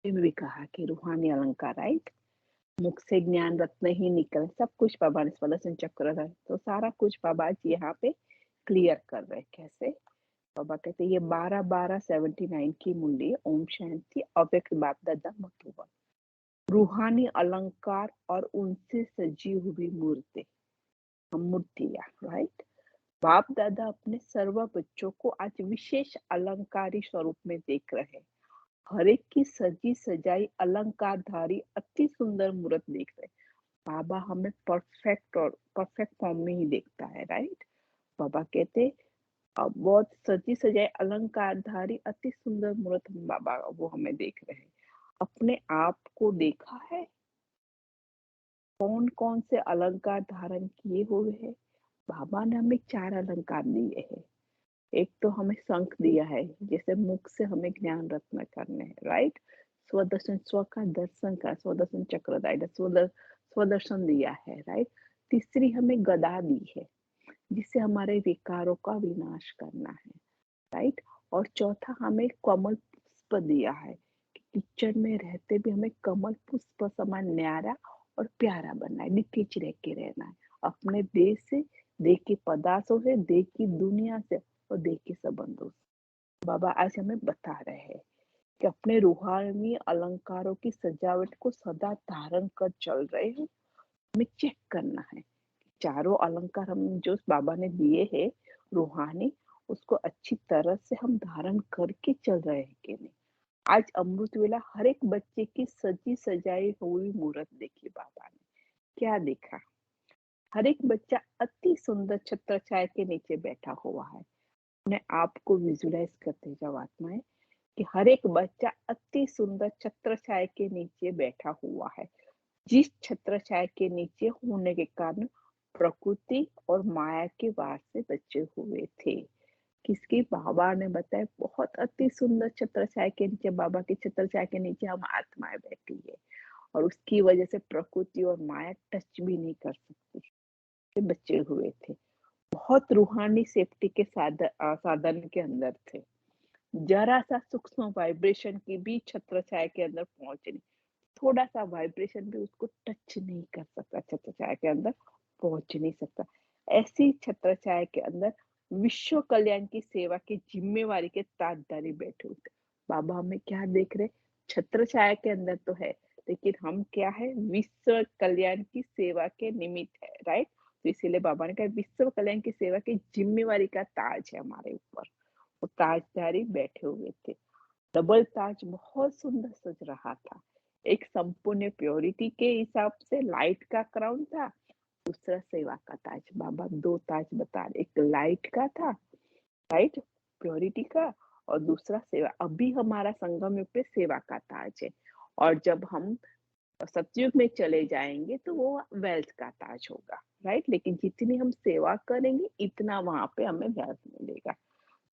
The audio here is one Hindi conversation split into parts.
भी कहा कि रूहानी अलंकार, राइट? मुख से ज्ञान रत्न ही निकले, सब कुछ बाबा ने स्वदर्शन चक्र है, तो सारा कुछ बाबा जी यहाँ पे क्लियर कर रहे हैं। कैसे? बाबा कहते हैं ये 12-12-79 की मुंडी ओम शांति अव्यक्त बाप दादा मधुबन रूहानी अलंकार और उनसे सजी हुई मूर्तियां, राइट? बाप दादा अपने सर्व बच्चों को आज विशेष अलंकारी स्वरूप में देख रहे हैं। हर एक की सजी सजाई अलंकारधारी अति सुंदर मूर्त देख रहे हैं। बाबा हमें परफेक्ट फॉर्म में ही देखता है, राइट? बाबा कहते बहुत सजी सजाई अलंकारधारी अति सुंदर मूर्त बाबा वो हमें देख रहे हैं। अपने आप को देखा है कौन कौन से अलंकार धारण किए हुए हैं? बाबा ने हमें 4 अलंकार दिए हैं। एक तो हमें शंख दिया है, जैसे मुख से हमें ज्ञान रत्न करने हैं, राइट? स्वदर्शन, स्व का दर्शन का स्वदर्शन चक्रधारी स्वदर्शन दिया है, राइट? तीसरी हमें गदा दी है, जिससे हमारे विकारों का विनाश करना है, राइट? और चौथा हमें कमल पुष्प दिया है कि किचन में रहते भी हमें कमल पुष्प समान न्यारा और प्यारा बनना है, निखेच रह के रहना है अपने देश से, देह के पदार्थों से, देह की दुनिया से और देह के संबंधों से। बाबा आज हमें बता रहे हैं कि अपने रूहानी अलंकारों की सजावट को सदा धारण कर चल रहे हैं। हमें चेक करना है चारों अलंकार हम जो बाबा ने दिए हैं रूहानी, उसको अच्छी तरह से हम धारण करके चल रहे हैं कि नहीं। आज अमृत वेला हर एक बच्चे की सजी सजाई हुई मूर्त देखी बाबा ने। क्या देखा? हर एक बच्चा अति सुंदर छत्र छाया के नीचे बैठा हुआ है। अपने आप को विजुलाइज करते जाओ आत्माएं कि हर एक बच्चा अति सुंदर छत्र छाया के नीचे बैठा हुआ है, जिस छत्र छाया के नीचे होने के कारण प्रकृति और माया के वार से बचे हुए थे। किसकी? बाबा ने बताया बहुत अति सुंदर छत्र छाया के नीचे, बाबा की छत्र छाया के नीचे हम आत्माएं बैठी है और उसकी वजह से प्रकृति और माया टच भी नहीं कर सकती, बचे हुए थे। बहुत रूहानी सेफ्टी के साधन के अंदर थे। जरा सा सूक्ष्म वाइब्रेशन की भी छत्र छाया के अंदर पहुंच नहीं, थोड़ा सा वाइब्रेशन भी उसको टच नहीं कर सकता, छत्र छाया के अंदर पहुंच नहीं सकता। ऐसी छत्र छाया के अंदर विश्व कल्याण की सेवा की जिम्मेवारी के ताजदारी बैठे होते। बाबा हमें क्या देख रहे? छत्र छाया के अंदर तो है, लेकिन हम क्या है? विश्व कल्याण की सेवा के निमित्त है, राइट? तो इसीलिए बाबा ने कहा विश्व कल्याण की सेवा की जिम्मेवारी का ताज है हमारे ऊपर। वो ताजदारी बैठे हुए थे। डबल ताज बहुत सुंदर सज रहा था। एक संपूर्ण प्योरिटी के हिसाब से लाइट का क्राउन था, दूसरा सेवा का ताज। बाबा 2 ताज बता रहे, एक लाइट का था, राइट, प्योरिटी का, और दूसरा सेवा। अभी हमारा संगम युग पे सेवा का ताज है, और जब हम सतयुग में चले जाएंगे तो वो वेल्थ का ताज होगा, राइट? लेकिन जितनी हम सेवा करेंगे इतना वहां पे हमें वेल्थ मिलेगा।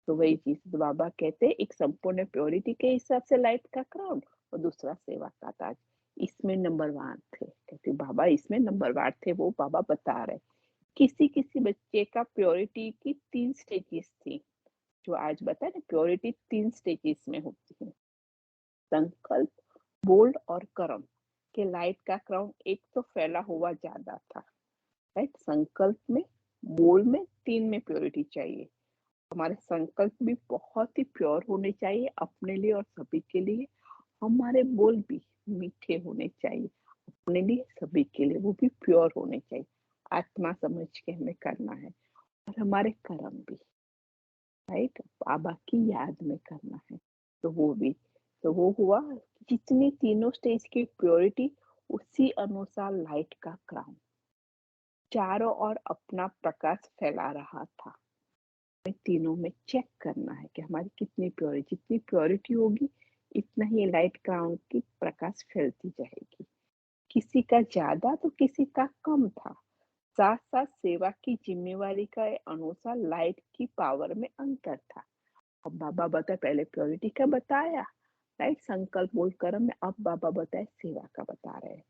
तो वही चीज तो बाबा कहते हैं, एक संपूर्ण प्योरिटी के हिसाब से लाइट का क्राउन और दूसरा सेवा का ताज। इसमें नंबरवार थे, कहते बाबा इसमें नंबरवार थे, वो बाबा बता रहे। किसी किसी बच्चे का प्योरिटी की 3 स्टेजेस थी, जो आज बता रहे प्योरिटी 3 स्टेजेस में होती है। संकल्प, बोल्ड और कर्म के लाइट का क्राउन एक तो फैला हुआ ज्यादा था, राइट? संकल्प में, बोल्ड में, 3 में प्योरिटी चाहिए। हमारे संकल्प भी बहुत ही प्योर होने चाहिए अपने लिए और सभी के लिए। हमारे बोल भी मीठे होने चाहिए अपने लिए, सभी के लिए, वो भी प्योर होने चाहिए। आत्मा समझ के हमें करना है। और हमारे कर्म भी, राइट, बाबा की याद में करना है। तो वो भी, तो वो हुआ जितनी तीनों स्टेज की प्योरिटी, उसी अनुसार लाइट का क्राउन चारों ओर अपना प्रकाश फैला रहा था। तीनों में चेक करना है कि हमारी कितनी प्योरिटी, जितनी प्योरिटी होगी इतना ही लाइट क्राउन की प्रकाश फैलती जाएगी। किसी का ज्यादा तो किसी का कम था। साथ साथ सेवा की जिम्मेवारी का अनुसार लाइट की पावर में अंतर था। अब बाबा बताए, पहले प्योरिटी का बताया, राइट, संकल्प बोल कर्म में। अब बाबा बताए सेवा का बता रहे हैं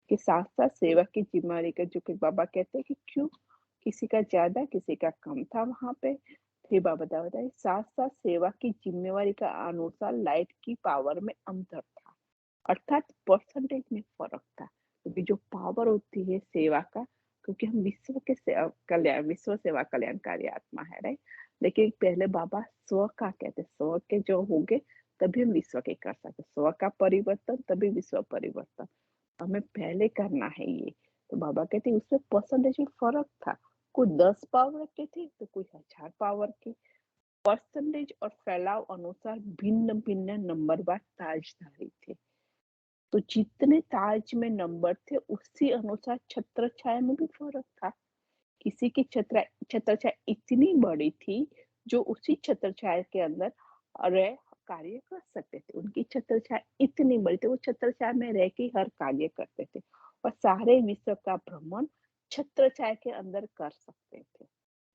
कि साथ साथ सेवा की जिम्मेवारी का, जो कि बाबा कहते हैं कि क्यों किसी का ज्यादा किसी का कम था वहां पे। फिर बाबा बताए साथ साथ सेवा की जिम्मेवारी का अनुसार लाइट की पावर में अंतर था। अर्थात परसेंटेज में फर्क था, क्योंकि जो पावर होती है सेवा का, क्योंकि हम विश्व के कल्याण, विश्व सेवा कल्याणकारी आत्मा है, राइट। लेकिन पहले बाबा स्व का कहते, स्व के जो होंगे तभी हम विश्व के कर सकते, स्व का परिवर्तन तभी विश्व परिवर्तन, हमें पहले करना है ये। तो बाबा कहते उसमें परसेंटेज में फर्क था, कोई 10 पावर के थे तो कोई 1000 पावर के। परसेंटेज और फैलाव अनुसार भिन्न भिन्न नंबरवार ताजधारी थे। तो जितने ताज में नंबर थे उसी अनुसार छत्र छाया में भी फर्क था। किसी की छत्र छाया इतनी बड़ी थी जो उसी छत्र छाया के अंदर रह कार्य कर सकते थे, उनकी छत्र छाया इतनी बड़ी थी, वो छत्र छाया में रह के हर कार्य करते थे और सारे विश्व का भ्रमण छत्र छाया के अंदर कर सकते थे।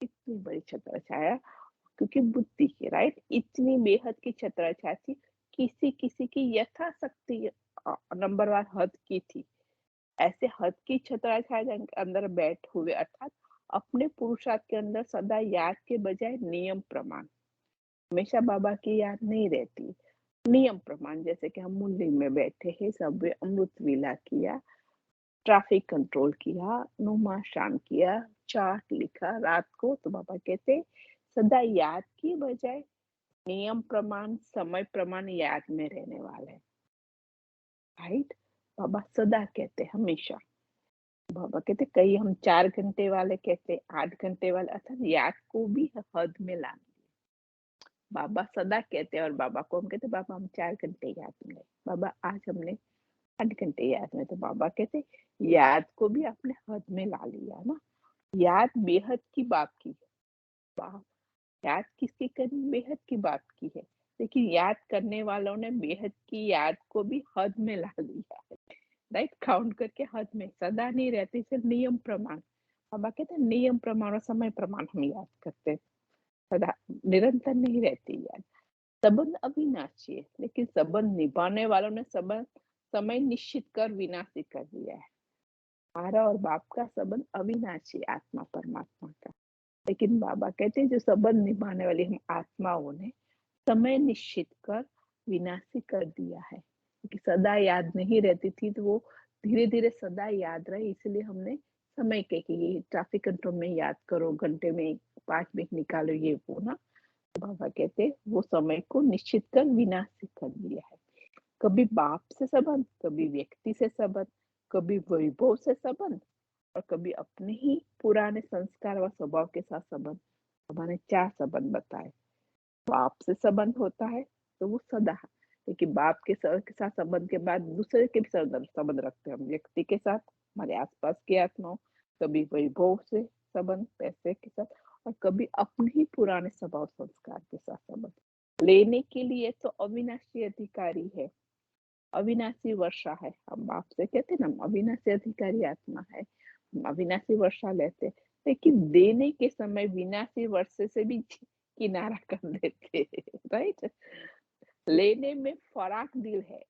इतनी बड़ी छत्र छाया, क्योंकि बुद्धि की, राइट, इतनी बेहद की छत्र छाया थी। किसी किसी की यथाशक्ति नंबरवार हद की थी। ऐसे हद की छत्र छाया के अंदर बैठ हुए, अर्थात अपने पुरुषार्थ के अंदर सदा याद के बजाय नियम प्रमाण, हमेशा बाबा की याद नहीं रहती, नियम प्रमाण, जैसे कि हम मुरली में बैठे हैं, सब अमृत विला किया, ट्रैफिक कंट्रोल किया, नुमा शाम किया, चार्ट लिखा रात को, तो बाबा कहते सदा याद की बजाय नियम प्रमाण, समय प्रमाण याद में रहने वाले, राइट। बाबा सदा कहते हमेशा, बाबा कहते कई हम 4 घंटे वाले कहते, 8 घंटे वाले, अर्थात याद को भी हद में लाना। बाबा सदा कहते हैं, और बाबा को हम कहते बाबा हम 4 घंटे याद में गए, बाबा आज हमने 8 घंटे याद में, तो बाबा कहते याद को भी आपने हद में ला लिया ना। याद बेहद की बात की है, याद किसकी करनी, बेहद की बात की है, लेकिन याद करने वालों ने बेहद की याद को भी हद में ला लिया है, राइट, काउंट करके हद में, सदा नहीं रहती, सिर्फ नियम प्रमाण। बाबा कहते हैं नियम प्रमाण और समय प्रमाण हम याद करते हैं, सदा निरंतर नहीं रहती याद। संबंध अविनाशी है, लेकिन संबंध निभाने वालों ने संबंध समय निश्चित कर विनाशी कर दिया है। हमारा और बाप का संबंध अविनाशी, आत्मा परमात्मा का, लेकिन बाबा कहते हैं जो संबंध निभाने वाली हम आत्माओं ने समय निश्चित कर विनाशी कर दिया है, क्योंकि सदा याद नहीं रहती थी, तो वो धीरे धीरे सदा याद रहे, इसलिए हमने समय के कि ये ट्रैफिक कंट्रोल में याद करो, घंटे में 5 मिनट निकालो, ये वो ना। तो बाबा कहते वो समय को निश्चित कर विनाशी कर दिया है। कभी बाप से संबंध, कभी व्यक्ति से संबंध, कभी वैभव से संबंध, और कभी अपने ही पुराने संस्कार व स्वभाव के साथ संबंध। हमारे 4 संबंध बताए। बाप से संबंध होता है तो वो सदा है, लेकिन बाप के साथ संबंध के बाद दूसरे के भी संबंध रखते हैं हम, व्यक्ति के साथ, हमारे आसपास की आत्माओं, कभी वैभव से संबंध, पैसे के साथ, और कभी अपने ही पुराने स्वभाव संस्कार के साथ संबंध। लेने के लिए तो अविनाशी अधिकारी है, अविनाशी वर्षा है, हम बाप से कहते ना हम अविनाशी अधिकारी आत्मा है, हम अविनाशी वर्षा लेते, लेकिन देने के समय विनाशी वर्षे से भी किनारा कर देते, राइट। लेने में फराक दिल है,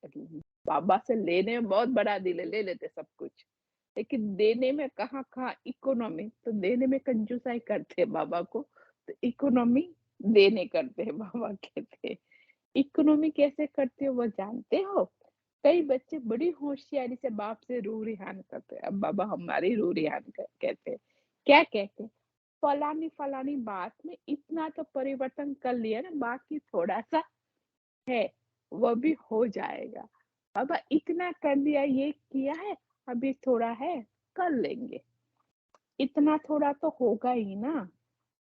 बाबा से लेने में बहुत बड़ा दिल है, ले लेते सब कुछ, लेकिन देने में कहाँ कहाँ इकोनॉमी, तो देने में कंजूसाई करते हैं बाबा को, तो इकोनॉमी देने करते हैं, बाबा कहते हैं इकोनॉमी कैसे करते हो वो जानते हो। कई बच्चे बड़ी होशियारी से बाप से रूह रिहान करते हैं, अब बाबा हमारी रूह रिहान कहते हैं, क्या कहते हैं, फलानी फलानी बात में इतना तो परिवर्तन कर लिया ना, बाकी थोड़ा सा है, वो भी हो जाएगा। बाबा इतना कर दिया, ये किया है, अभी थोड़ा है, कर लेंगे, इतना थोड़ा तो होगा ही ना।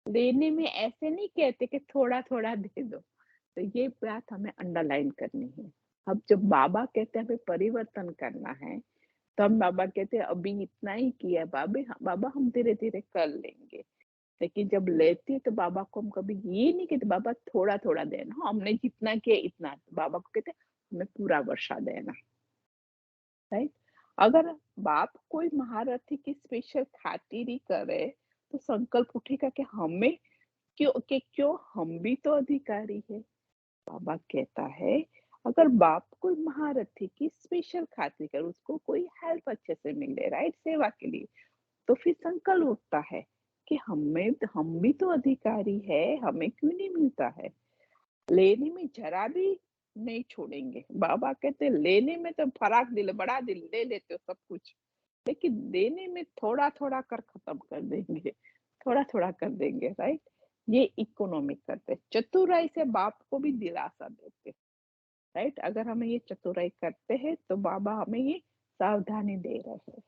लेने में ऐसे नहीं कहते कि थोड़ा थोड़ा दे दो, तो ये बात हमें अंडरलाइन करनी है। अब जब बाबा कहते हैं हमें परिवर्तन करना है, तो हम बाबा कहते हैं अभी इतना ही किया है बाबा हम धीरे धीरे कर लेंगे, लेकिन जब लेते हैं तो बाबा को हम कभी ये नहीं कहते बाबा थोड़ा थोड़ा देना, हमने जितना किया इतना, बाबा को कहते हमें पूरा वर्षा देना, राइट। अगर बाप कोई महारथी की स्पेशल खातिरी करे, तो संकल्प उठेगा कि हमें क्यों हम भी तो अधिकारी है। बाबा कहता है अगर बाप कोई महारथी की स्पेशल खातिर कर, उसको कोई हेल्प अच्छे से मिले, राइट, सेवा के लिए, तो फिर संकल्प उठता है कि हम भी तो अधिकारी है, हमें क्यों नहीं मिलता है। लेने में जरा भी नहीं छोड़ेंगे। बाबा कहते हैं लेने में तो फराक दिल बड़ा दिल ले लेते हो सब कुछ, लेकिन देने में थोड़ा-थोड़ा कर खत्म कर देंगे, थोड़ा-थोड़ा कर देंगे, राइट? ये इकोनॉमी करते हैं। चतुराई से बाप को भी दिलासा देते हैं, राइट? अगर हमें ये चतुराई करते हैं तो बाबा हमें ये सावधानी दे रहे हैं।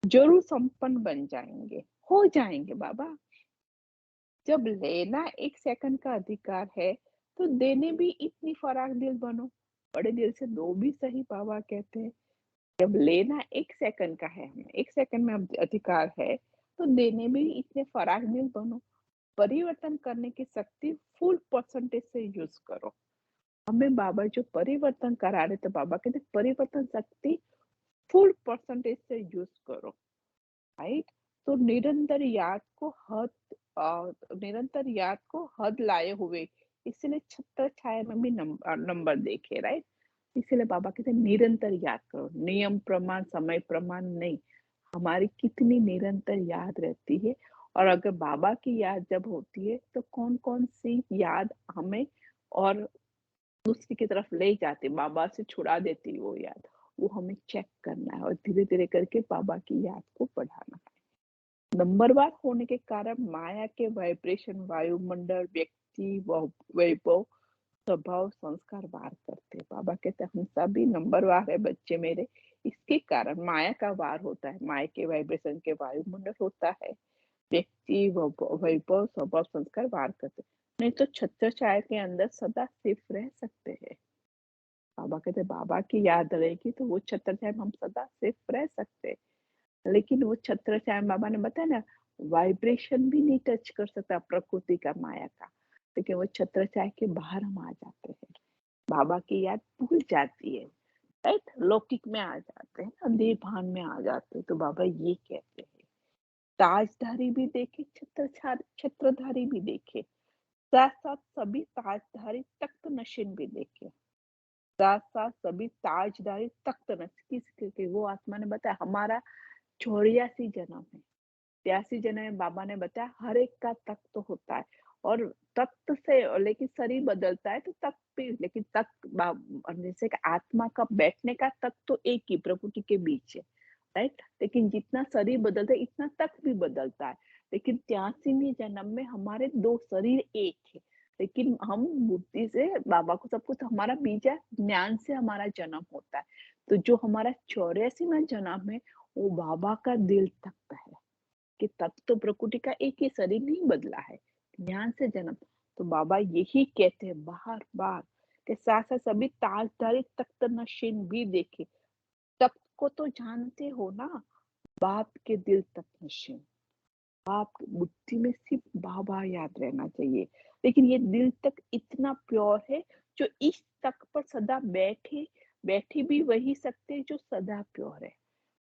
ज़रूर संपन्न बन जाएँगे, हो जाएँगे बाबा। जब लेना 1 सेकंड का अधिकार है, तो देने भी इतनी फराक दिल बनो। बड़े दिल से दो भी सही बाबा कहते हैं। जब लेना 1 सेकंड का है हमें, 1 सेकंड में अधिकार है, तो देने भी इतने फराक दिल बनो। परिवर्तन करने की शक्ति फुल परसेंटेज से यूज़ करो। हमें बाबा जो परिवर्तन करा रहे थे, बाबा कहते परिवर्तन शक्ति फुल परसेंटेज से यूज़ करो। राइट? तो निरंतर याद को हद लाए हुए, इसलिए छत्र छाया में भी नंबर देखे, राइट? इसीलिए बाबा कहते हैं निरंतर याद करो, नियम प्रमाण समय प्रमाण नहीं। हमारी कितनी निरंतर याद रहती है, और अगर बाबा की याद जब होती है तो कौन कौन सी याद हमें और दूसरी की तरफ ले जाती, बाबा से छुड़ा देती वो याद, वो हमें चेक करना है और धीरे धीरे करके बाबा की याद को बढ़ाना है। नंबरवार होने के कारण माया के वाइब्रेशन वायुमंडल व्यक्ति वैभव स्वभाव संस्कार वार करते हैं। बाबा कहते हैं हम सभी नंबरवार है बच्चे मेरे, इसके कारण माया का वार होता है, माया के वाइब्रेशन के वायुमंडल होता है, व्यक्ति वैभव स्वभाव संस्कार वार करते हैं। नहीं तो छत्र छाया के अंदर सदा सिर्फ रह सकते हैं। बाबा कहते हैं बाबा की याद रहेगी तो वो छत्र छाया में हम सदा सिर्फ रह सकते हैं। लेकिन वो छत्र छाया बाबा ने बताया ना, वाइब्रेशन भी नहीं टच कर सकता प्रकृति का माया का, लेकिन वो छत्र छाया के बाहर हम आ जाते हैं, बाबा की याद भूल जाती है, राइट? लौकिक में आ जाते हैं ना, देह भान में आ जाते हैं। तो बाबा ये कहते हैं ताजधारी भी देखे, छत्रधारी भी देखे, साथ साथ सभी ताजधारी तख्त नशीन भी देखे, साथ साथ सभी ताजधारी तख्त नशीन किसके, वो आत्मा ने बताया हमारा 84 जन्म है, 83 जन्म में बाबा ने बताया हर एक का तख्त तो होता है, और तख्त से लेकिन शरीर बदलता है तो तख्त भी, लेकिन जैसे कि आत्मा का बैठने का तख्त तो एक ही प्रकृति के बीच है, राइट? लेकिन जितना शरीर बदलता है इतना तख्त भी बदलता है। लेकिन 83वें जन्म में हमारे दो शरीर एक है, लेकिन हम बुद्धि से बाबा को सब कुछ, हमारा बीजा ज्ञान से हमारा जन्म होता है। तो जो हमारा 84वां जन्म है वो बाबा का दिल तख्त है, कि तब तो प्रकृति का एक ही शरीर नहीं बदला है, ज्ञान से जन्म। तो बाबा यही कहते हैं बार बार कि साथ साथ सभी ताजधारी तख्त नशीन भी देखे, तख्त को तो जानते हो ना, बाप के दिल तक नशीन, बाप की बुद्धि में सिर्फ बाबा याद रहना चाहिए। लेकिन ये दिल तक इतना प्योर है, जो इस तक पर सदा बैठे, बैठे भी वही सकते हैं जो सदा प्योर है,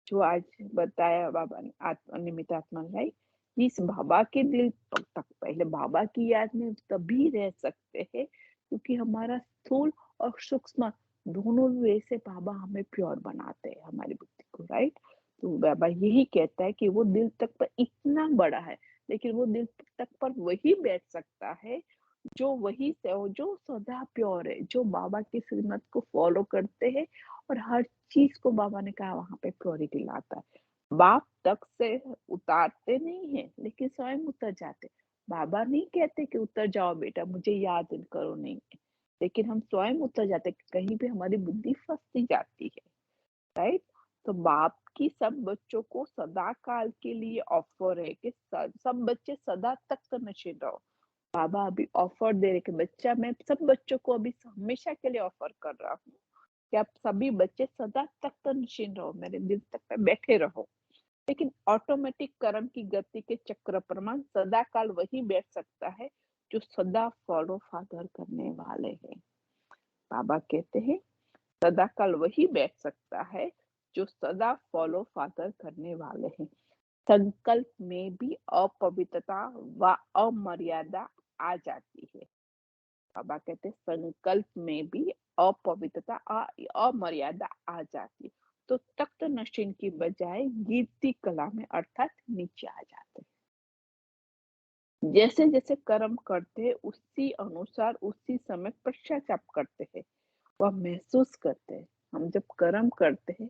जो आज बताया बाबा ने निमित्त आत्मा, राइट? इस बाबा के दिल तक पहले बाबा की याद में तभी रह सकते हैं, क्योंकि हमारा स्थूल और सूक्ष्म दोनों वे से बाबा हमें प्योर बनाते हैं, हमारी बुद्धि को, राइट? तो बाबा यही कहता है कि वो दिल तक पर इतना बड़ा है, लेकिन वो दिल तक पर वही बैठ सकता है जो वही से हो, जो सदा प्योर है, जो बाबा की श्रीमत को फॉलो करते हैं, और हर चीज को बाबा ने कहा वहां पे प्योरिटी लाता है। बाप तक से उतारते नहीं है, लेकिन स्वयं उतर जाते। बाबा नहीं कहते कि उतर जाओ बेटा मुझे याद करो, नहीं, लेकिन हम स्वयं उतर जाते, कहीं भी हमारी बुद्धि फंसती जाती है, राइट? तो बाप की सब बच्चों को सदा काल के लिए ऑफर है कि सब बच्चे सदा तक नशीन रहो। बाबा अभी ऑफर दे रहे कि बच्चा, मैं सब बच्चों को अभी हमेशा के लिए ऑफर कर रहा हूँ कि आप सभी बच्चे सदा तख्त नशीन रहो, मेरे दिल तक पे बैठे रहो। लेकिन ऑटोमेटिक कर्म की गति के चक्र प्रमाण सदा काल वही बैठ सकता है जो सदा फॉलो फादर करने वाले हैं। बाबा कहते हैं सदा काल वही बैठ सकता है जो सदा फॉलो फादर करने वाले हैं। संकल्प में भी अपवित्रता व अमर्यादा आ जाती है। बाबा कहते संकल्प में भी अपवित्रता अमर्यादा आ जाती, तो तख्त नशीन की बजाय गिरती कला में अर्थात नीचे आ जाते। जैसे जैसे कर्म करते हैं उसी अनुसार उसी समय पश्चाताप करते हैं, वो हम महसूस करते हैं। हम जब कर्म करते हैं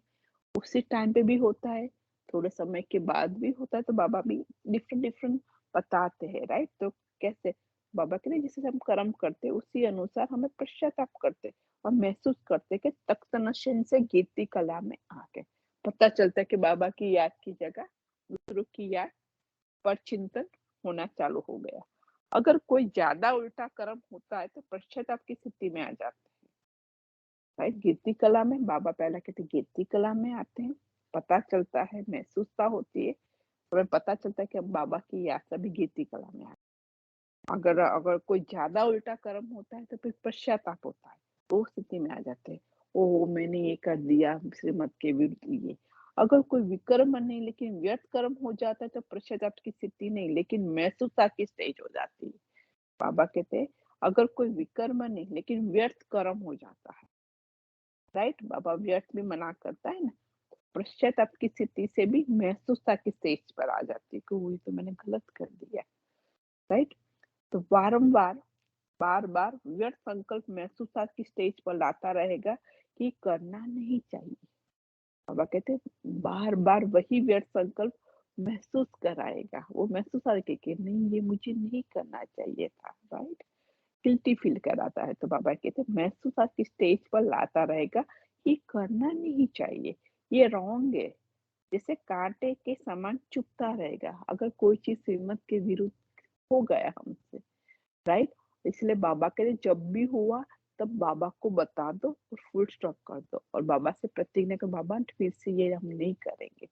उसी टाइम पे भी होता है, थोड़े समय के बाद भी होता है, तो बाबा भी डिफरेंट डिफरेंट बताते हैं, राइट? तो कैसे बाबा कहते हैं जैसे हम कर्म करते हैं उसी अनुसार हमें पश्चाताप करते हैं और महसूस करते हैं कि तख्त नशीन से कीर्ति कला में आ गए। पता चलता है कि बाबा की याद की जगह दूसरों की याद पर चिंतन होना चालू हो गया। अगर कोई ज्यादा उल्टा कर्म होता है तो पश्चाताप की स्थिति में आ जाता है, राइट? कीर्ति कला में बाबा पहला कहते कीर्ति कला में आते हैं, पता चलता है, महसूसता होती है, हमें पता चलता है कि अब बाबा की याद से भी कीर्ति कला में आए। अगर अगर कोई ज्यादा उल्टा कर्म होता है तो फिर पश्चाताप होता है, वो स्थिति में आ जाते हैं। ओह मैंने ये कर दिया श्रीमत के विरुद्ध ये। अगर कोई विकर्म नहीं लेकिन व्यर्थ कर्म हो जाता है तो पश्चाताप की स्थिति नहीं लेकिन महसूसता की स्टेज हो जाती है। बाबा कहते हैं अगर कोई विकर्म नहीं लेकिन व्यर्थ कर्म हो जाता है, राइट? बाबा व्यर्थ भी मना करता है ना, पश्चाताप की स्थिति से भी महसूसता की स्टेज पर आ जाती है कि वो ये तो मैंने गलत कर दिया, राइट? तो बारंबार बार-बार व्यर्थ संकल्प महसूसता की स्टेज पर लाता रहेगा कि करना नहीं चाहिए। बाबा कहते हैं बार-बार वही व्यर्थ संकल्प महसूस कराएगा। वो महसूस आएगा कि नहीं ये मुझे नहीं करना चाहिए था, राइट? गिल्टी फील कराता है तो बाबा कहते हैं महसूस की स्टेज पर लाता रहेगा कि करना नहीं चाहिए, ये रॉन्ग है। जैसे कांटे के समान चुभता रहेगा अगर कोई चीज श्रीमत के विरुद्ध हो गया हमसे, राइट? इसलिए बाबा कहते जब भी हुआ तब बाबा को बता दो और फुल स्टॉप कर दो और बाबा से प्रतिज्ञा कर बाबा फिर से ये हम नहीं करेंगे।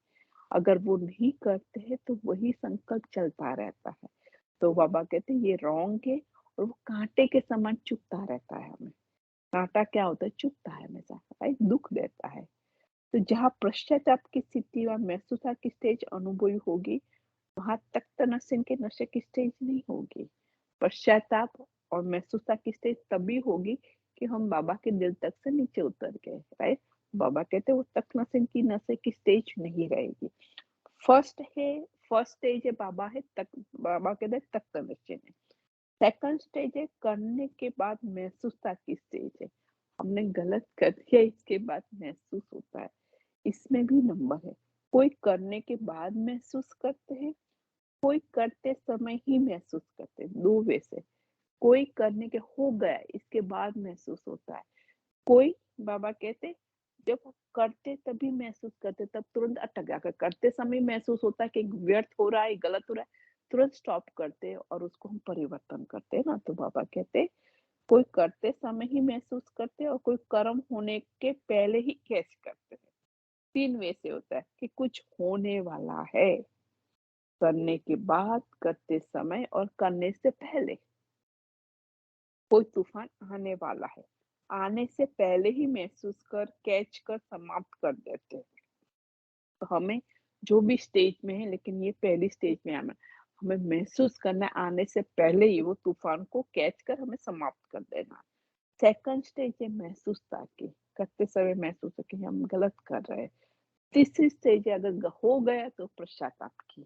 अगर वो नहीं करते हैं तो वही संकल्प चलता रहता है। तो बाबा कहते हैं ये रॉन्ग है और वो कांटे के समान चुभता रहता है हमें। कांटा क्या होता है? चुभता है हमेशा, राइट? दुख देता है। तो जहाँ पश्चाताप की स्थिति व महसूसा की स्टेज अनुभवी होगी वहां तख्त नशे के नशे की स्टेज नहीं होगी। पश्चाताप और महसूसा की स्टेज तभी होगी कि हम बाबा के दिल तक से नीचे उतर गए, राइट? बाबा कहते हैं वो तख्त नशे की स्टेज नहीं रहेगी। फर्स्ट है, फर्स्ट स्टेज है बाबा है तक, बाबा कहते हैं तख्त नशे में। सेकंड स्टेज है करने के बाद महसूसता की स्टेज है। हमने गलत कर दिया इसके बाद महसूस होता है, इसमें भी नंबर है। कोई करने के बाद महसूस करते हैं, कोई करते समय ही महसूस करते हैं, 2 वे से। कोई करने के हो गया इसके बाद महसूस होता है। कोई बाबा कहते जब करते तभी महसूस करते तब तुरंत अटक जाकर करते समय महसूस होता है कि व्यर्थ हो रहा है, गलत हो रहा है, तुरंत स्टॉप करते हैं और उसको हम परिवर्तन करते हैं ना। तो बाबा कहते कोई करते समय ही महसूस करते हैं और कोई कर्म होने के पहले ही कैच करते हैं। 3 वे से होता है कि कुछ होने वाला है, करने के बाद, करते समय और करने से पहले। कोई तूफान आने वाला है, आने से पहले ही महसूस कर, कैच कर, समाप्त कर देते हैं। तो हमें जो भी स्टेज में है लेकिन ये पहली स्टेज में आना, हमें महसूस करना है आने से पहले ही वो तूफान को कैच कर हमें समाप्त कर देना। सेकंड स्टेज है महसूसता की, करते समय महसूस हो कि हम गलत कर रहे हैं। तीसरी स्टेज है अगर हो गया तो पश्चाताप की,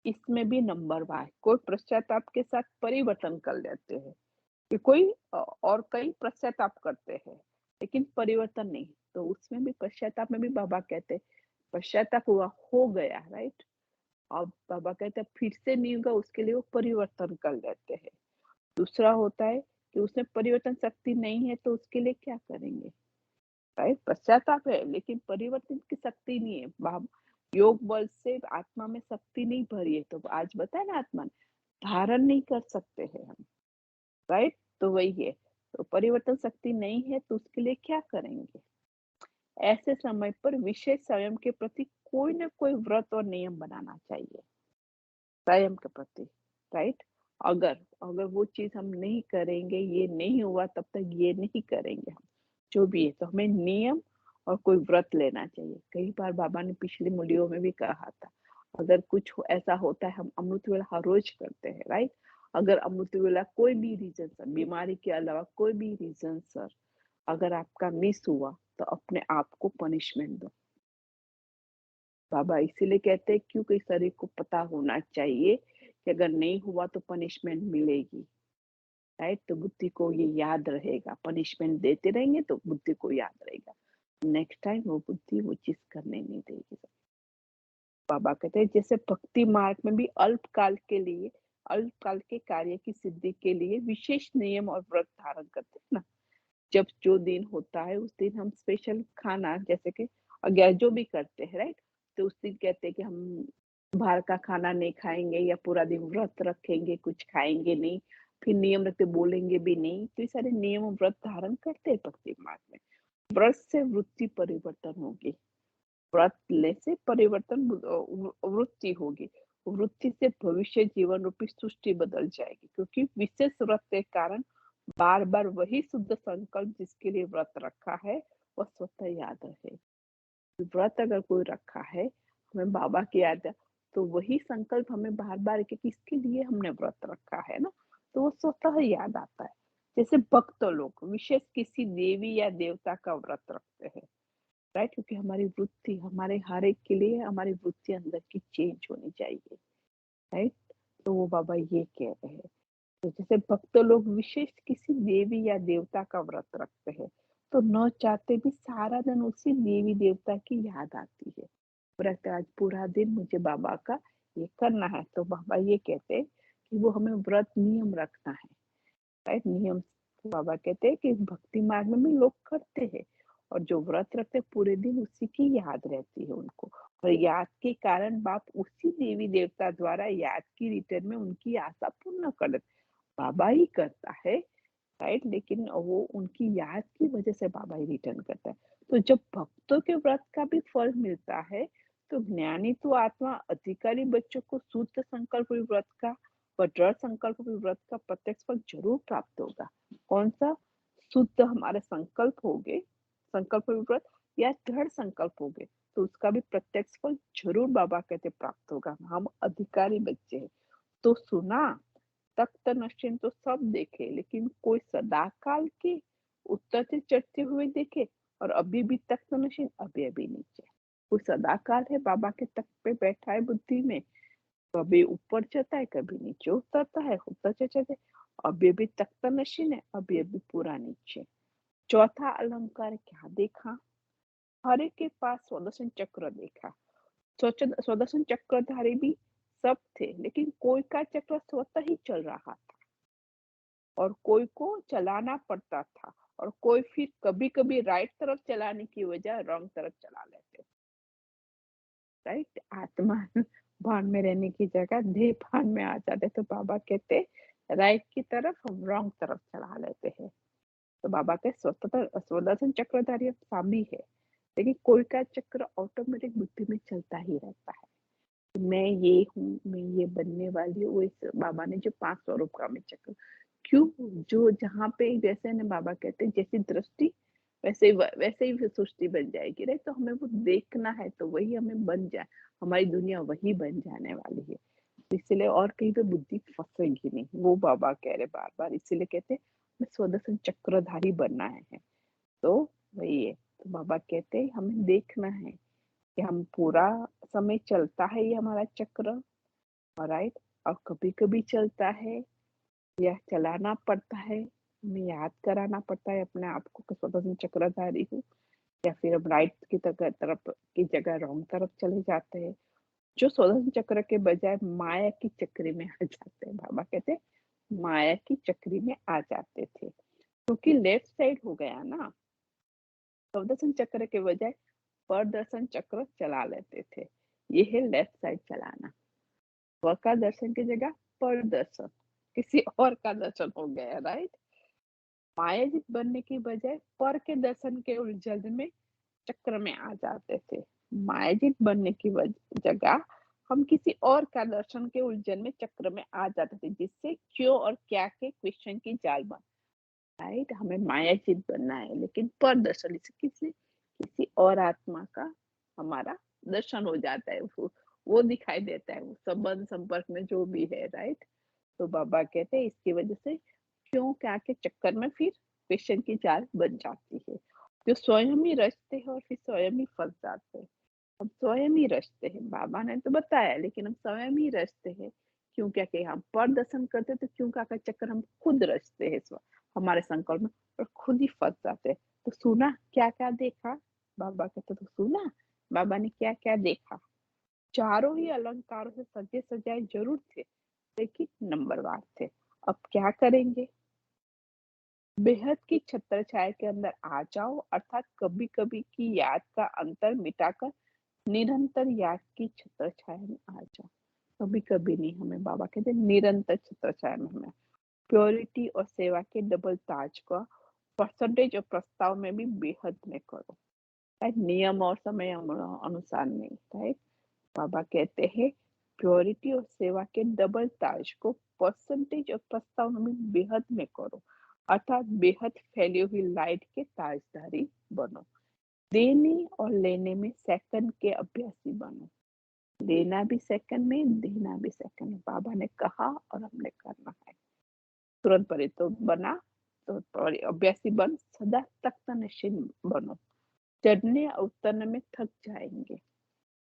इसमें भी नंबर वार कोई पश्चाताप के साथ परिवर्तन कर लेते हैं कि कोई और कई पश्चाताप करते हैं लेकिन परिवर्तन नहीं। तो उसमें भी पश्चाताप में भी बाबा कहते हैं पश्चाताप हुआ हो गया, राइट? अब बाबा कहते हैं फिर से नहीं होगा उसके लिए वो परिवर्तन कर लेते हैं। दूसरा होता है कि उसमें परिवर्तन शक्ति नहीं है तो उसके लिए क्या करेंगे, राइट? पश्चाताप है लेकिन परिवर्तन की शक्ति नहीं है। योग बल से आत्मा में शक्ति नहीं भरी है तो आज बताए ना आत्मा धारण नहीं कर सकते हैं हम, राइट? तो वही है, तो परिवर्तन शक्ति नहीं है तो उसके लिए क्या करेंगे? ऐसे समय पर विशेष संयम के प्रति कोई ना कोई व्रत और नियम बनाना चाहिए, संयम के प्रति, राइट? अगर अगर वो चीज हम नहीं करेंगे, ये नहीं हुआ तब तक ये नहीं करेंगे हम, जो भी है तो हमें नियम और कोई व्रत लेना चाहिए। कई बार बाबा ने पिछली मुलियों में भी कहा था अगर कुछ ऐसा होता है हम अमृत वेला हर रोज करते हैं, राइट? अगर अमृत वेला कोई भी रीजन सर, बीमारी के अलावा कोई भी रीजन सर, अगर आपका मिस हुआ तो अपने आप को पनिशमेंट दो। बाबा इसीलिए कहते हैं क्योंकि शरीर को पता होना चाहिए कि अगर नहीं हुआ तो पनिशमेंट मिलेगी। राइट? तो बुद्धि को ये याद रहेगा, पनिशमेंट देते रहेंगे तो बुद्धि को याद रहेगा। नेक्स्ट टाइम वो बुद्धि वो चीज़ करने नहीं देगी। बाबा कहते हैं जैसे भक्ति मार्ग में भी अल्पकाल के कार्य की सिद्धि के लिए विशेष नियम और व्रत धारण करते हैं ना। जब जो दिन होता है उस दिन हम स्पेशल खाना जैसे कि अगर जो भी करते हैं, राइट? तो उस दिन कहते हैं कि हम बाहर का खाना नहीं खाएंगे या पूरा दिन व्रत रखेंगे, कुछ खाएंगे नहीं, फिर नियम रखते बोलेंगे भी नहीं। तो ये सारे नियम और व्रत धारण करते हैं भक्ति मार्ग में। व्रत से वृत्ति परिवर्तन होगी। व्रत ले से परिवर्तन वृत्ति होगी। वृत्ति से भविष्य जीवन रूपी सृष्टि बदल जाएगी, क्योंकि विशेष व्रत के कारण बार बार वही शुद्ध संकल्प जिसके लिए व्रत रखा है वह स्वतः याद रहे। व्रत अगर कोई रखा है, हमें बाबा की याद है, तो वही संकल्प हमें बार बार कि किसके लिए हमने व्रत रखा है ना, तो वो स्वतः याद आता है। जैसे भक्त लोग विशेष किसी देवी या देवता का व्रत रखते हैं, राइट? क्योंकि हमारी वृत्ति हमारे हर एक के लिए हमारी वृत्ति अंदर की चेंज होनी चाहिए, राइट? तो वो बाबा ये कह रहे हैं। तो जैसे भक्त लोग विशेष किसी देवी या देवता का व्रत रखते हैं, तो न चाहते भी सारा दिन उसी देवी देवता की याद आती है। व्रत आज पूरा दिन मुझे बाबा का ये करना है, तो बाबा ये कहते हैं कि वो हमें व्रत नियम रखना है, राइट? नियम बाबा कहते हैं कि भक्ति मार्ग में भी लोग करते हैं, और जो व्रत रखते हैं पूरे दिन उसी की याद रहती है उनको, और याद के कारण बाप उसी देवी देवता द्वारा याद की रिटर्न में उनकी आशा पूर्ण कर देते। बाबा ही करता है, राइट? लेकिन वो उनकी याद की वजह से बाबा ही रिटर्न करता है। तो जब भक्तों के व्रत का भी फल मिलता है, तो ज्ञानी तो आत्मा अधिकारी बच्चों को शुद्ध संकल्प व्रत का व दृढ़ संकल्प व्रत का प्रत्यक्ष फल जरूर प्राप्त होगा। कौन सा? शुद्ध हमारे संकल्प हो गए, संकल्प व्रत, या दृढ़ संकल्प हो गए, तो उसका भी प्रत्यक्ष फल जरूर बाबा कहते प्राप्त होगा। हम अधिकारी बच्चे हैं। तो सुना, तख्त नशीन तो सब देखे, लेकिन कोई सदा काल के उतरते चढ़ते हुए देखे, और अभी भी तख्त नशीन अभी अभी नीचे। कोई सदा काल है बाबा के तख्त पे बैठा है बुद्धि में, कभी ऊपर चढ़ता है कभी नीचे उतरता है, उतरते चढ़ते, अभी अभी तख्त नशीन है, अभी अभी पूरा नीचे। चौथा अलंकार क्या देखा? हर एक के पास सुदर्शन चक्र देखा। सुदर्शन चक्रधारी भी सब थे, लेकिन कोई का चक्र स्वतः ही चल रहा था और कोई को चलाना पड़ता था, और कोई फिर कभी कभी राइट तरफ चलाने की वजह रॉन्ग तरफ चला लेते। राइट? आत्मा भान में रहने की जगह देह भान में आ जाते, तो बाबा कहते राइट की तरफ हम रॉन्ग तरफ चला लेते हैं। तो बाबा के स्वतंत्र सुदर्शन चक्रधारी सामी है, लेकिन कोई का चक्र ऑटोमेटिक बुद्धि में चलता ही रहता है। मैं ये हूँ, मैं ये बनने वाली हूँ। वो इस बाबा ने जो 5 स्वरूप का में चक्र, क्यों? जो जहाँ पे जैसे ना बाबा कहते हैं जैसी दृष्टि वैसे ही फिर सृष्टि बन जाएगी, राइट? तो हमें वो देखना है, तो वही हमें बन जाए, हमारी दुनिया वही बन जाने वाली है। तो इसीलिए और कहीं पे बुद्धि फंसेगी नहीं, वो बाबा कह रहे बार बार। इसीलिए कहते हैं हमें स्वदर्शन चक्रधारी बनना है। तो वही है, तो बाबा कहते हैं हमें देखना है कि हम पूरा समय चलता है ये हमारा चक्र, राइट? और कभी कभी चलता है या चलाना पड़ता है, हमें याद कराना पड़ता है अपने आप को कि स्वतंत्र चक्रधारी हूँ, या फिर हम राइट की तरफ की जगह रॉन्ग तरफ चले जाते हैं। जो स्वतंत्र चक्र के बजाय माया की चक्री में आ जाते हैं, बाबा कहते हैं माया की चक्री में आ जाते थे, क्योंकि लेफ्ट साइड हो गया ना। स्वदर्शन चक्र के बजाय परदर्शन चक्र चला लेते थे। ये है लेफ्ट साइड चलाना। स्व का दर्शन की जगह पर दर्शन, किसी और का दर्शन हो गया, राइट? मायाजित बनने की बजाय पर के दर्शन के उलझन में चक्र में आ जाते थे। मायाजित बनने की जगह हम किसी और का दर्शन के उलझन में चक्र में आ जाते थे, जिससे क्यों और क्या के क्वेश्चन की जाल बन, राइट? हमें मायाचित बनना है, लेकिन पर दर्शन इसे किसी और आत्मा का हमारा दर्शन हो जाता है, वो दिखाई देता है, वो संबंध संपर्क में जो भी है, राइट? तो बाबा कहते हैं इसकी वजह से क्यों क्या के चक्कर में फिर क्वेश्चन की जाल बन जाती है, जो स्वयं ही रचते हैं और फिर स्वयं ही फंस जाते हैं। हम स्वयं ही रचते हैं, बाबा ने तो बताया, लेकिन हम स्वयं ही रचते हैं क्यों क्या कहे, हम पर दर्शन करते तो क्यों क्या का चक्कर हम खुद रचते हैं हमारे संकल्प में और खुद ही फंस जाते हैं। तो सुना क्या क्या देखा, बाबा कहते तो सुना बाबा ने क्या क्या देखा। चारों ही अलंकारों से सजे सजाए जरूर थे, लेकिन नंबरवार थे। अब क्या करेंगे, बेहद की छत्र छाया के अंदर आ जाओ, अर्थात कभी कभी की याद का अंतर मिटाकर निरंतर याद की छत्र छाया में आ जाओ। कभी कभी नहीं, हमें बाबा कहते निरंतर छत्र छाया में हमें प्योरिटी और सेवा के डबल ताज का परसेंटेज और प्रस्ताव में भी बेहद में करो। राइट, नियम और समय अनुसार नहीं। राइट, बाबा कहते हैं प्योरिटी और सेवा के डबल ताज को परसेंटेज और प्रस्ताव में बेहद में करो, अर्थात बेहद फैली हुई लाइट के ताजदारी बनो। देने और लेने में सेकंड के अभ्यासी बनो। लेना भी सेकंड में, देना भी सेकंड में। बाबा ने कहा और हमने करना है। तुरंत परे तो बना, तो अभ्यासी बन, सदा तख्तनशीन बनो। चढ़ने और उतरने में थक जाएंगे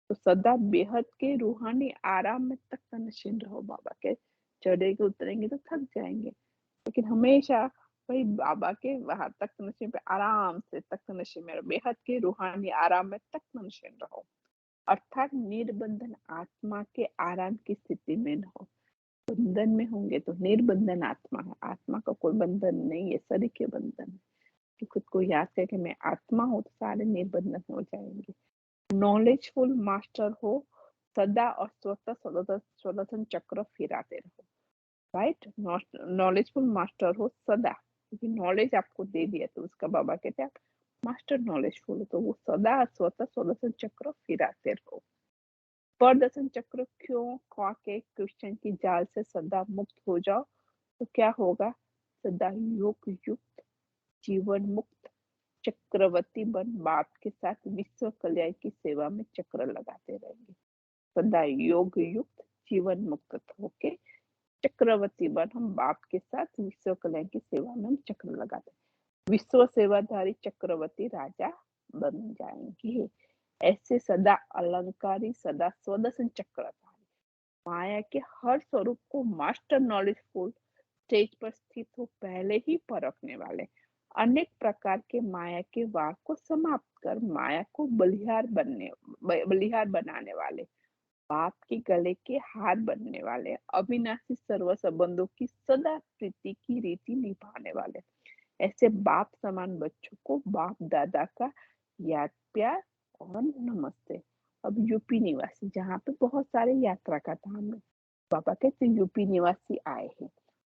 तो सदा बेहद के रूहानी आराम में तख्तनशीन रहो। बाबा के चढ़ेंगे उतरेंगे तो थक जाएंगे, लेकिन हमेशा वही बाबा के वहां तख्तनशीन पे आराम से तख्तनशीन में बेहद के रूहानी आराम में तख्तनशीन रहो, अर्थात निर्बंधन आत्मा के आराम की स्थिति में न हो। बंधन में होंगे तो निर्बंधन आत्मा है, आत्मा का कोई बंधन नहीं है, शरीर के बंधन है। कि खुद को याद करके मैं आत्मा हूँ तो सारे निर्बंधन हो जाएंगे। नॉलेजफुल मास्टर हो, सदा और स्वतः स्वतंत्र चक्र फिराते रहो। राइट, नॉलेजफुल मास्टर हो सदा, क्योंकि नॉलेज आपको दे दिया तो उसका बाबा कहते हैं आप मास्टर नॉलेजफुल हो, तो वो सदा स्वतः स्वतंत्र चक्र फिराते रहो। परदर्शन चक्र क्यों खा के क्वेश्चन की जाल से सदा मुक्त हो जाओ तो क्या होगा, सदा योग युक्त जीवन मुक्त चक्रवर्ती बन बाप के साथ विश्व कल्याण की सेवा में चक्र लगाते रहेंगे। सदा योग युक्त जीवन मुक्त होके चक्रवर्ती बन हम बाप के साथ विश्व कल्याण की सेवा में हम चक्र लगाते, विश्व सेवाधारी चक्रवर्ती राजा बन जाएंगे। ऐसे सदा अलंकारी सदा स्वदर्शन चक्रधारी माया के हर स्वरूप को मास्टर नॉलेजफुल स्टेज पर स्थित हो पहले ही परखने वाले, अनेक प्रकार के माया के वार को समाप्त कर माया को बलिहार बनाने वाले, बाप के गले के हार बनने वाले, अविनाशी सर्व संबंधों की सदा प्रीति की रीति निभाने वाले, ऐसे बाप समान बच्चों को बाप दादा का याद प्यार और नमस्ते। अब यूपी निवासी, जहाँ पे बहुत सारे यात्रा का धाम है, बाबा कहते यूपी निवासी आए हैं।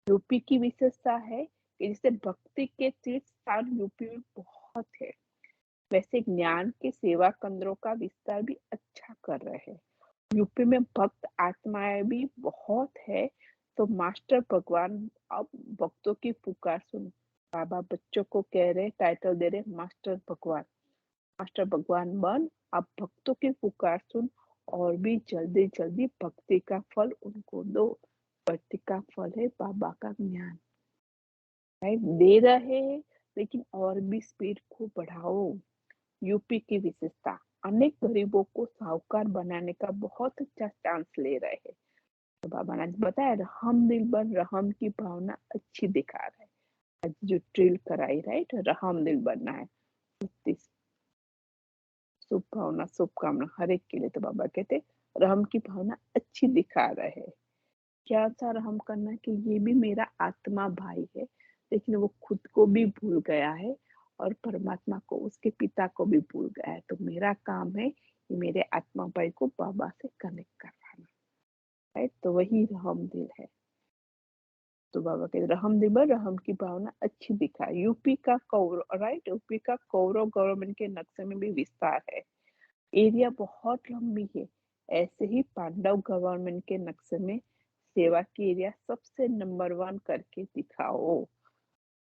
यूपी की विशेषता है कि जैसे भक्ति के तीर्थ स्थान यूपी में बहुत है, वैसे ज्ञान के सेवा केंद्रों का विस्तार भी अच्छा कर रहे हैं। यूपी में भक्त आत्माएं भी बहुत है, तो मास्टर भगवान अब भक्तों की पुकार सुन। बाबा बच्चों को कह रहे, टाइटल दे रहे मास्टर भगवान, मास्टर भगवान बन, अब भक्तों की पुकार सुन और भी जल्दी जल्दी भक्ति का फल उनको दो। भक्ति का फल है बाबा का ज्ञान। राइट, दे रहे हैं लेकिन और भी स्पीड को बढ़ाओ। यूपी की विशेषता, अनेक गरीबों को साहूकार बनाने का बहुत अच्छा चांस ले रहे हैं। तो बाबा ने बताया रहम दिल बन, रहम की भावना अच्छी दिखा रहा है। आज जो ड्रिल कराई, राइट, रहम दिल बनना है, शुभ भावना शुभकामना हर एक के लिए। तो बाबा कहते रहम की भावना अच्छी दिखा रहे हैं। क्या सा रहम करना कि ये भी मेरा आत्मा भाई है, लेकिन वो खुद को भी भूल गया है और परमात्मा को, उसके पिता को भी भूल गया है। तो मेरा काम है कि मेरे आत्मा भाई को बाबा से कनेक्ट करवाना। राइट, तो वही रहम दिल है। तो बाबा कहते रहम दिल पर रहम की भावना अच्छी दिखा। यूपी का कौरव, राइट, यूपी का कौरव गवर्नमेंट के नक्शे में भी विस्तार है, एरिया बहुत लंबी है। ऐसे ही पांडव गवर्नमेंट के नक्शे में सेवा की एरिया सबसे नंबर 1 करके दिखाओ।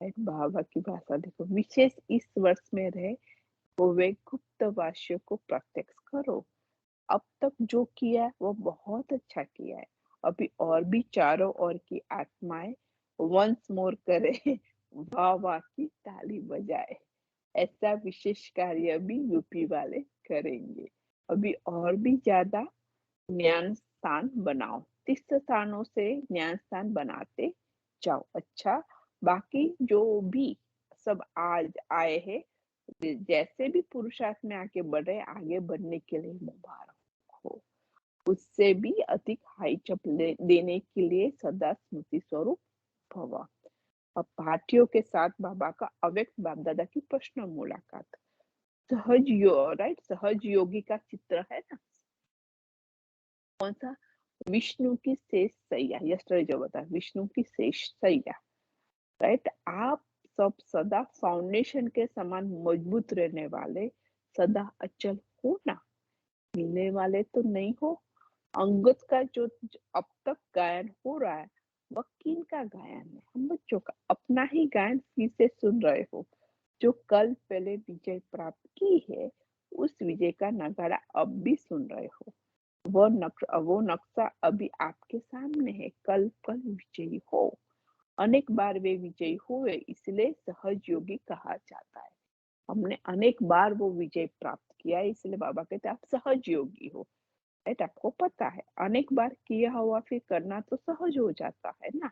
राइट, बाबा की भाषा देखो, विशेष इस वर्ष में रहे वो वे गुप्त वासियों को प्रत्यक्ष करो। अब तक जो किया है वो बहुत अच्छा किया है, अभी और भी चारों ओर की आत्माएं वंस मोर करे, वाह वाह की ताली बजाए। ऐसा विशेष कार्य भी यूपी वाले करेंगे। अभी और भी ज्यादा ज्ञान स्थान बनाओ, तीर्थ स्थानों से ज्ञान स्थान बनाते जाओ। अच्छा, बाकी जो भी सब आज आए हैं, जैसे भी पुरुषार्थ में आगे बढ़ रहे, आगे बढ़ने के लिए मुबारक हो। उससे भी अधिक हाई जंप देने के लिए सदा स्मृति स्वरूप भव। अब पार्टियों के साथ बाबा का अव्यक्त बाप दादा की प्रश्न मुलाकात। राइट, सहज योगी का चित्र है ना, कौन सा? विष्णु की शेष सैया, यस्टरडे जो बता, विष्णु की शेष सैया। राइट, आप सब सदा फाउंडेशन के समान मजबूत रहने वाले, सदा अचल हो ना, मिलने वाले तो नहीं हो। अंगद का जो अब तक गायन हो रहा है, वह किन का गायन है? हम बच्चों का। अपना ही गायन फिर से सुन रहे हो। जो कल पहले विजय प्राप्त की है, उस विजय का नगाड़ा अब भी सुन रहे हो। वो नक्शा अभी आपके सामने है। कल कल विजयी हो। अनेक बार वे विजयी हुए, इसलिए सहज योगी कहा जाता है। हमने अनेक बार वो विजय प्राप्त किया है, इसलिए बाबा कहते हैं आप सहज योगी हो। राइट, आपको पता है अनेक बार किया हुआ फिर करना तो सहज हो जाता है ना।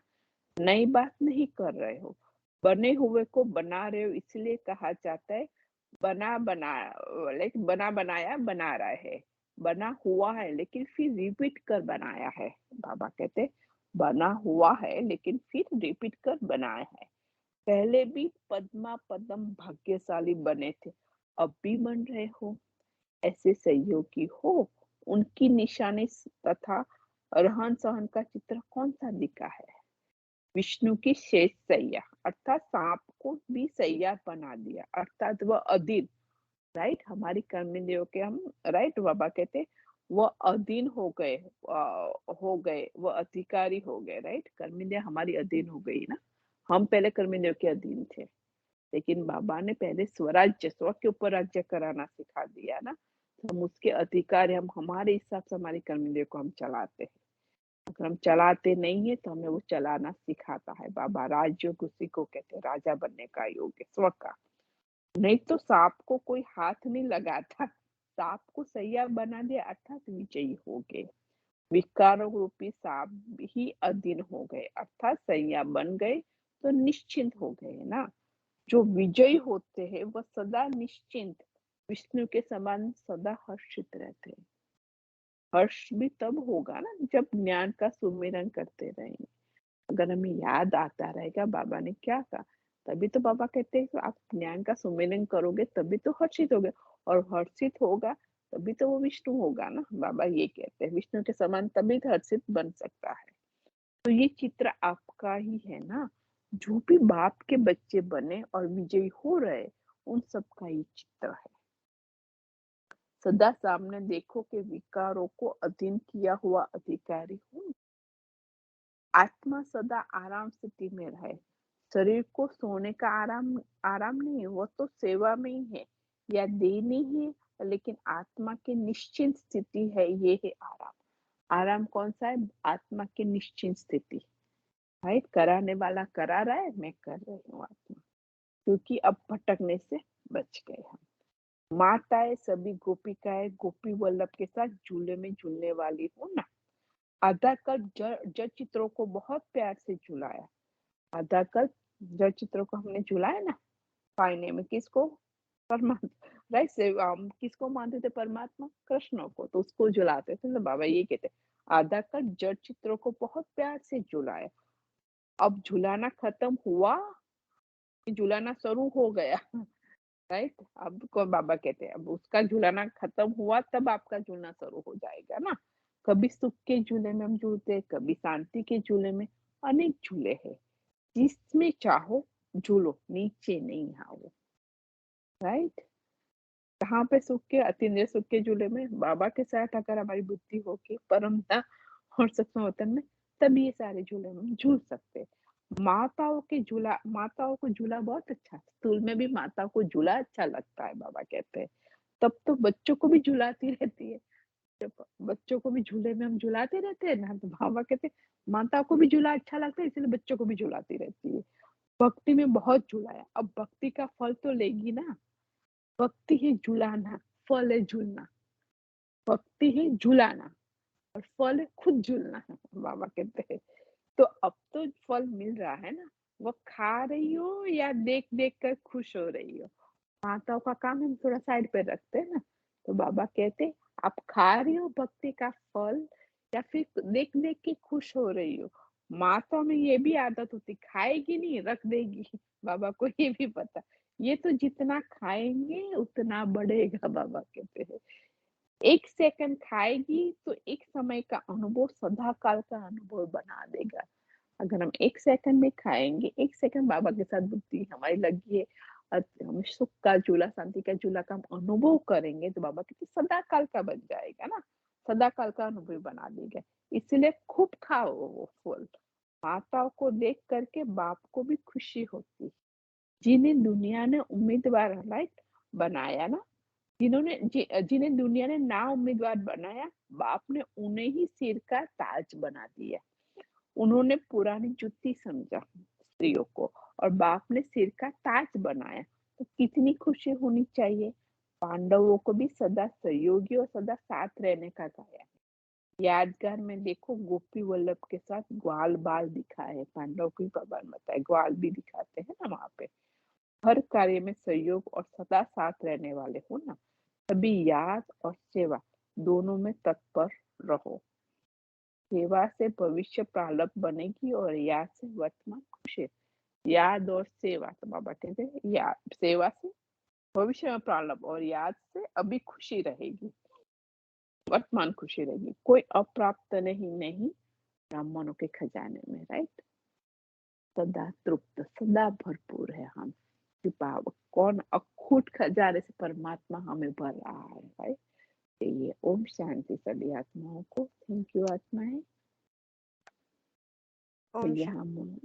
नई बात नहीं कर रहे हो, बने हुए को बना रहे हो, इसलिए कहा जाता है बना बनाया बना रहा है। बना हुआ है लेकिन फिर रिपीट कर बनाया है। बाबा कहते बना हुआ है लेकिन फिर रिपीट कर बनाया है। पहले भी पद्मा पदम भाग्यशाली बने थे, अब भी बन रहे हो। ऐसे सहयोगी हो, उनकी निशानी तथा रहन सहन का चित्र कौन सा दिखा है? विष्णु की शेष सैया, अर्थात सांप को भी सैया बना दिया, अर्थात वह अधीन। राइट, हमारी कर्मेंद्रियों के हम, राइट, बाबा कहते वह अधीन हो गए, वह अधिकारी हो गए। राइट, कर्मेंद्रिया हमारी अधीन हो गई ना। हम पहले कर्मेंद्रियों के अधीन थे, लेकिन बाबा ने पहले स्वराज्य, स्व के ऊपर राज्य कराना सिखा दिया ना, तो हम उसके अधिकारी, हम हमारे हिसाब से हमारी कर्मेंद्रियों को हम चलाते हैं। अगर हम चलाते नहीं है तो हमें वो चलाना सिखाता है बाबा। राजयोग उसी को कहते हैं, राजा बनने का योग है, स्व का। नहीं तो सांप को कोई हाथ नहीं लगाता, सांप को सैया बना दिया अर्थात विजयी हो गए। विकारों रूपी सांप ही अधीन हो गए, अर्थात सैया बन गए तो निश्चिंत हो गए ना। जो विजयी होते हैं वह सदा निश्चिंत, विष्णु के समान सदा हर्षित रहते हैं। हर्ष भी तब होगा ना जब ज्ञान का सुमिरन करते रहेंगे। अगर हमें याद आता रहेगा बाबा ने क्या कहा, तभी तो बाबा कहते हैं कि आप ज्ञान का सुमिरन करोगे तभी तो हर्षित होगे, और हर्षित होगा तभी तो वो विष्णु होगा ना। बाबा ये कहते हैं विष्णु के समान तभी तो हर्षित बन सकता है। तो ये चित्र आपका ही है ना, जो भी बाप के बच्चे बने और विजयी हो रहे, उन सबका ये चित्र है। सदा सामने देखो कि विकारों को अधीन किया हुआ अधिकारी हूँ। आत्मा सदा आराम स्थिति में रहे। शरीर को सोने का आराम आराम नहीं है, वो तो सेवा में ही है या देनी है, लेकिन आत्मा की निश्चिंत स्थिति है, ये है आराम। आराम कौन सा है? आत्मा की निश्चिंत स्थिति। राइट, कराने वाला करा रहा है, मैं कर रही हूँ आत्मा, क्योंकि अब भटकने से बच गए हम। माताएं सभी गोपिकाएं गोपी वल्लभ के साथ झूले में झूलने वाली हो ना। आधा कल्प जड़ चित्रों को बहुत प्यार से झुलाया। आधा कल्प जड़ चित्रों को हमने झुलाया ना, पानी में। किसको? परमात्मा। राइट, से हम किसको मानते थे? परमात्मा, कृष्ण को, तो उसको झुलाते थे। तो बाबा ये कहते आधा कल्प जड़ चित्रों को बहुत प्यार से झुलाया। अब झुलाना खत्म हुआ, झुलाना शुरू हो गया। राइट, अब को बाबा कहते हैं अब उसका झूलाना खत्म हुआ, तब आपका झूलना शुरू हो जाएगा ना। कभी सुख के झूले में हम झूलते हैं, कभी शांति के झूले में। अनेक झूले हैं, जिसमें चाहो झूलो, नीचे नहीं आओ। राइट, कहाँ पे सुख के? अतीन्द्रिय सुख के झूले में। बाबा के साथ अगर हमारी बुद्धि होगी परम धाम और सूक्ष्म वतन में, तब ये सारे झूले में हम झूल सकते हैं। माताओं को झूला बहुत अच्छा, स्कूल में भी माताओं को झूला अच्छा लगता है, बाबा कहते हैं। तब तो बच्चों को भी झुलाती रहती है। जब बच्चों को भी झूले में हम झुलाते रहते हैं ना, तो बाबा कहते हैं माताओं को भी झूला अच्छा लगता है, इसलिए बच्चों को भी झुलाती रहती है। भक्ति में बहुत झुलाया, अब भक्ति का फल तो लेगी ना। भक्ति है झुलाना, फल है झूलना। भक्ति है झुलाना, और फल है खुद झूलना है, बाबा कहते हैं। तो अब तो फल मिल रहा है ना, वो खा रही हो या देख-देख कर खुश हो रही हो? माताओं का काम हम थोड़ा साइड पे रखते हैं ना, तो बाबा कहते आप खा रही हो भक्ति का फल या फिर देख-देख के खुश हो रही हो? माताओं में ये भी आदत होती, खाएगी नहीं, रख देगी। बाबा को ये भी पता, ये तो जितना खाएँगे उतना बढ़ेगा, बाबा कहते हैं। 1 सेकंड खाएगी तो एक समय का अनुभव सदा काल का अनुभव बना देगा। अगर हम 1 सेकंड में खाएँगे, 1 सेकंड बाबा के साथ बुद्धि हमारी लगी है, हम सुख का झूला, शांति का झूला का हम अनुभव करेंगे, तो बाबा कहते सदा काल का बन जाएगा ना, सदा काल का अनुभव बना देगा। इसलिए खूब खाओ वो फल। माताओं को देख कर के बाप को भी खुशी होती, जिन्हें दुनिया ने उम्मीदवार लाइक बनाया ना, जिन्हें दुनिया ने ना उम्मीदवार बनाया, बाप ने उन्हें ही सिर का ताज बना दिया। उन्होंने पुरानी जुत्ती समझा स्त्रियों को और बाप ने सिर का ताज बनाया। तो कितनी खुशी होनी चाहिए। पांडवों को भी सदा सहयोगी और सदा साथ रहने का गाया है। यादगार में देखो गोपी वल्लभ के साथ ग्वाल बाल दिखाए, पांडव को भी भगवान बताए ग्वाल भी दिखाते हैं ना वहां पे। हर कार्य में सहयोग और सदा साथ रहने वाले हो ना, तभी याद और सेवा दोनों में तत्पर रहो। सेवा से भविष्य प्रारब्ध बनेगी और याद से वर्तमान खुशी। याद और सेवा तो बाबा कहते हैं, याद सेवा से भविष्य में प्रारब्ध और याद से अभी खुशी रहेगी, वर्तमान खुशी रहेगी। कोई अप्राप्त नहीं ब्राह्मणों के खजाने में, राइट। सदा तृप्त, सदा भरपूर है हम। कि कौन अखूट खजाने से परमात्मा हमें भर रहा है, राइट। ये ओम शांति सभी आत्माओं को। थैंक यू आत्माएं। ओम भैया शांति। हम